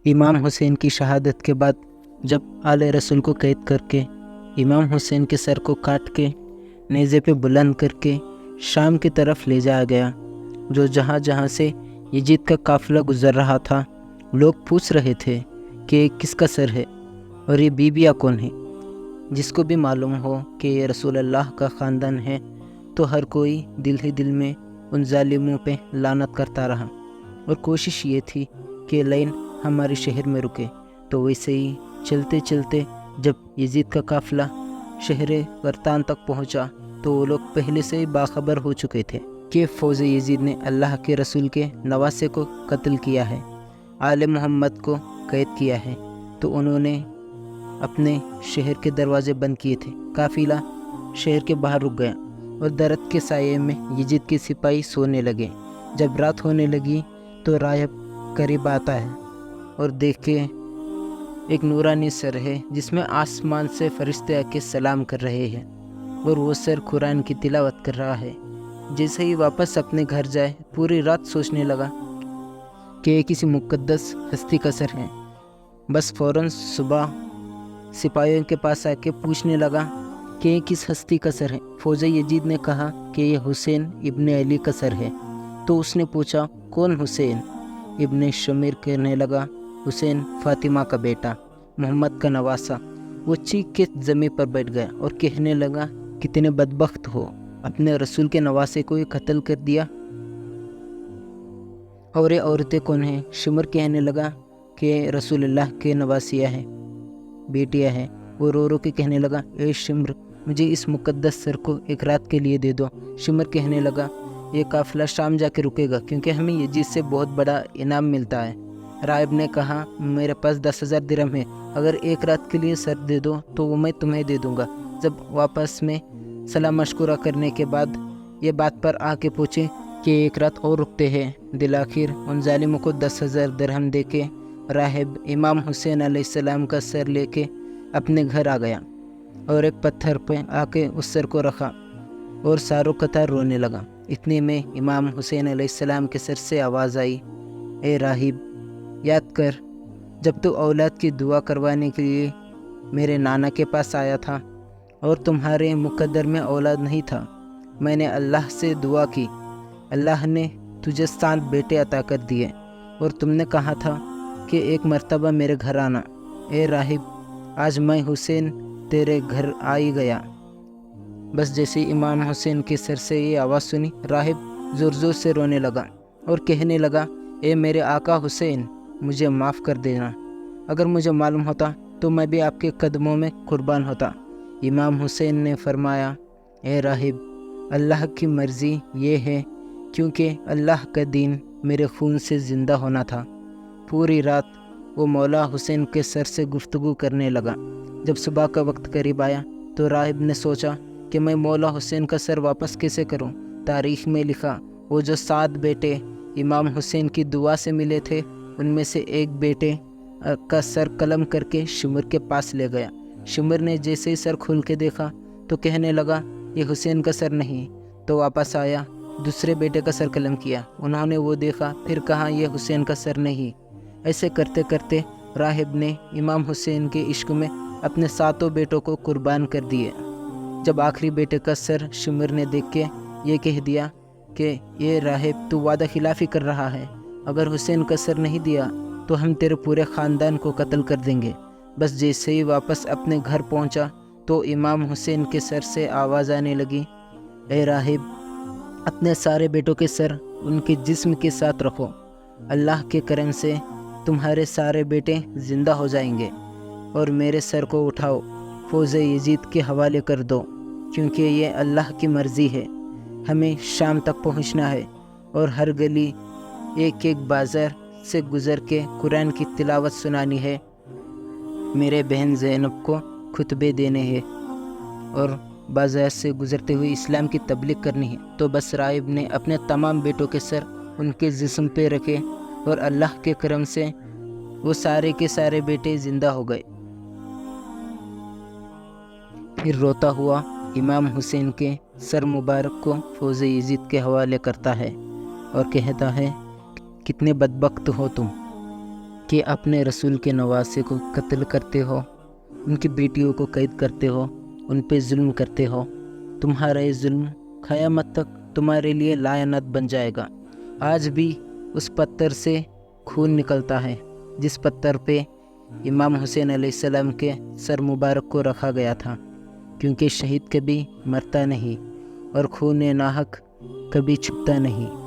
امام حسین کی شہادت کے بعد جب آل رسول کو قید کر کے امام حسین کے سر کو کاٹ کے نیزے پہ بلند کر کے شام کی طرف لے جایا گیا، جو جہاں سے یزید کا قافلہ گزر رہا تھا لوگ پوچھ رہے تھے کہ یہ کس کا سر ہے اور یہ بیویاں کون ہیں۔ جس کو بھی معلوم ہو کہ یہ رسول اللہ کا خاندان ہے تو ہر کوئی دل ہی دل میں ان ظالموں پہ لعنت کرتا رہا، اور کوشش یہ تھی کہ لائن ہمارے شہر میں رکے۔ تو ویسے ہی چلتے چلتے جب یزید کا قافلہ شہر غرطان تک پہنچا تو وہ لوگ پہلے سے ہی باخبر ہو چکے تھے کہ فوج یزید نے اللہ کے رسول کے نواسے کو قتل کیا ہے، آل محمد کو قید کیا ہے۔ تو انہوں نے اپنے شہر کے دروازے بند کیے تھے۔ قافلہ شہر کے باہر رک گیا اور درخت کے سائے میں یزید کے سپاہی سونے لگے۔ جب رات ہونے لگی تو راہب قریب آتا ہے اور دیکھے ایک نورانی سر ہے جس میں آسمان سے فرشتے آ کے سلام کر رہے ہیں، اور وہ سر قرآن کی تلاوت کر رہا ہے۔ جیسے ہی واپس اپنے گھر جائے پوری رات سوچنے لگا کہ یہ کسی مقدس ہستی کا سر ہے۔ بس فوراً صبح سپاہیوں کے پاس آ کے پوچھنے لگا کہ یہ کس ہستی کا سر ہے۔ فوج یزید نے کہا کہ یہ حسین ابن علی کا سر ہے۔ تو اس نے پوچھا کون حسین؟ ابن شمیر کہنے لگا حسین فاطمہ کا بیٹا، محمد کا نواسہ۔ وہ چیخ کے زمین پر بیٹھ گیا اور کہنے لگا کتنے بدبخت ہو، اپنے رسول کے نواسے کو قتل کر دیا۔ اور یہ عورتیں کون ہیں؟ شمر کہنے لگا کہ رسول اللہ کے نواسیاں ہیں، بیٹیاں ہیں۔ وہ رو رو کے کہنے لگا اے شمر، مجھے اس مقدس سر کو ایک رات کے لیے دے دو۔ شمر کہنے لگا یہ قافلہ شام جا کے رکے گا کیونکہ ہمیں یزید سے بہت بڑا انعام ملتا ہے۔ راہب نے کہا میرے پاس 10,000 درہم ہے، اگر ایک رات کے لیے سر دے دو تو وہ میں تمہیں دے دوں گا۔ جب واپس میں سلام مشکورہ کرنے کے بعد یہ بات پر آ کے پوچھے کہ ایک رات اور رکتے ہیں، بالآخر ان ظالموں کو 10,000 درہم دے کے راہب امام حسین علیہ السلام کا سر لے کے اپنے گھر آ گیا اور ایک پتھر پہ آ کے اس سر کو رکھا اور ساروں قطار رونے لگا۔ اتنے میں امام حسین علیہ السلام کے سر سے آواز آئی اے راہب، یاد کر جب تو اولاد کی دعا کروانے کے لیے میرے نانا کے پاس آیا تھا اور تمہارے مقدر میں اولاد نہیں تھا، میں نے اللہ سے دعا کی، اللہ نے تجھے 7 بیٹے عطا کر دیے، اور تم نے کہا تھا کہ ایک مرتبہ میرے گھر آنا۔ اے راہب، آج میں حسین تیرے گھر آ ہی گیا۔ بس جیسے امام حسین کے سر سے یہ آواز سنی، راہب زور زور سے رونے لگا اور کہنے لگا اے میرے آقا حسین، مجھے معاف کر دینا، اگر مجھے معلوم ہوتا تو میں بھی آپ کے قدموں میں قربان ہوتا۔ امام حسین نے فرمایا اے راہب، اللہ کی مرضی یہ ہے کیونکہ اللہ کا دین میرے خون سے زندہ ہونا تھا۔ پوری رات وہ مولا حسین کے سر سے گفتگو کرنے لگا۔ جب صبح کا وقت قریب آیا تو راہب نے سوچا کہ میں مولا حسین کا سر واپس کیسے کروں۔ تاریخ میں لکھا وہ جو 7 بیٹے امام حسین کی دعا سے ملے تھے ان میں سے ایک بیٹے کا سر قلم کر کے شمر کے پاس لے گیا۔ شمر نے جیسے ہی سر کھول کے دیکھا تو کہنے لگا یہ حسین کا سر نہیں۔ تو واپس آیا، دوسرے بیٹے کا سر قلم کیا، انہوں نے وہ دیکھا، پھر کہا یہ حسین کا سر نہیں۔ ایسے کرتے کرتے راہب نے امام حسین کے عشق میں اپنے 7 بیٹوں کو قربان کر دیے۔ جب آخری بیٹے کا سر شمر نے دیکھ کے یہ کہہ دیا کہ یہ راہب تو وعدہ خلافی کر رہا ہے، اگر حسین کا سر نہیں دیا تو ہم تیرے پورے خاندان کو قتل کر دیں گے۔ بس جیسے ہی واپس اپنے گھر پہنچا تو امام حسین کے سر سے آواز آنے لگی اے راہب، اپنے سارے بیٹوں کے سر ان کے جسم کے ساتھ رکھو، اللہ کے کرم سے تمہارے سارے بیٹے زندہ ہو جائیں گے، اور میرے سر کو اٹھاؤ فوج یزید کے حوالے کر دو، کیونکہ یہ اللہ کی مرضی ہے۔ ہمیں شام تک پہنچنا ہے اور ہر گلی ایک ایک بازار سے گزر کے قرآن کی تلاوت سنانی ہے، میرے بہن زینب کو خطبے دینے ہیں، اور بازار سے گزرتے ہوئے اسلام کی تبلیغ کرنی ہے۔ تو بس راہب نے اپنے تمام بیٹوں کے سر ان کے جسم پہ رکھے اور اللہ کے کرم سے وہ سارے کے سارے بیٹے زندہ ہو گئے۔ پھر روتا ہوا امام حسین کے سر مبارک کو فوج یزید کے حوالے کرتا ہے اور کہتا ہے کتنے بدبخت ہو تم، کہ اپنے رسول کے نواسے کو قتل کرتے ہو، ان کی بیٹیوں کو قید کرتے ہو، ان پہ ظلم کرتے ہو۔ تمہارا یہ ظلم قیامت تک تمہارے لیے لعنت بن جائے گا۔ آج بھی اس پتھر سے خون نکلتا ہے جس پتھر پہ امام حسین علیہ السلام کے سر مبارک کو رکھا گیا تھا، کیونکہ شہید کبھی مرتا نہیں اور خون ناحق کبھی چھپتا نہیں۔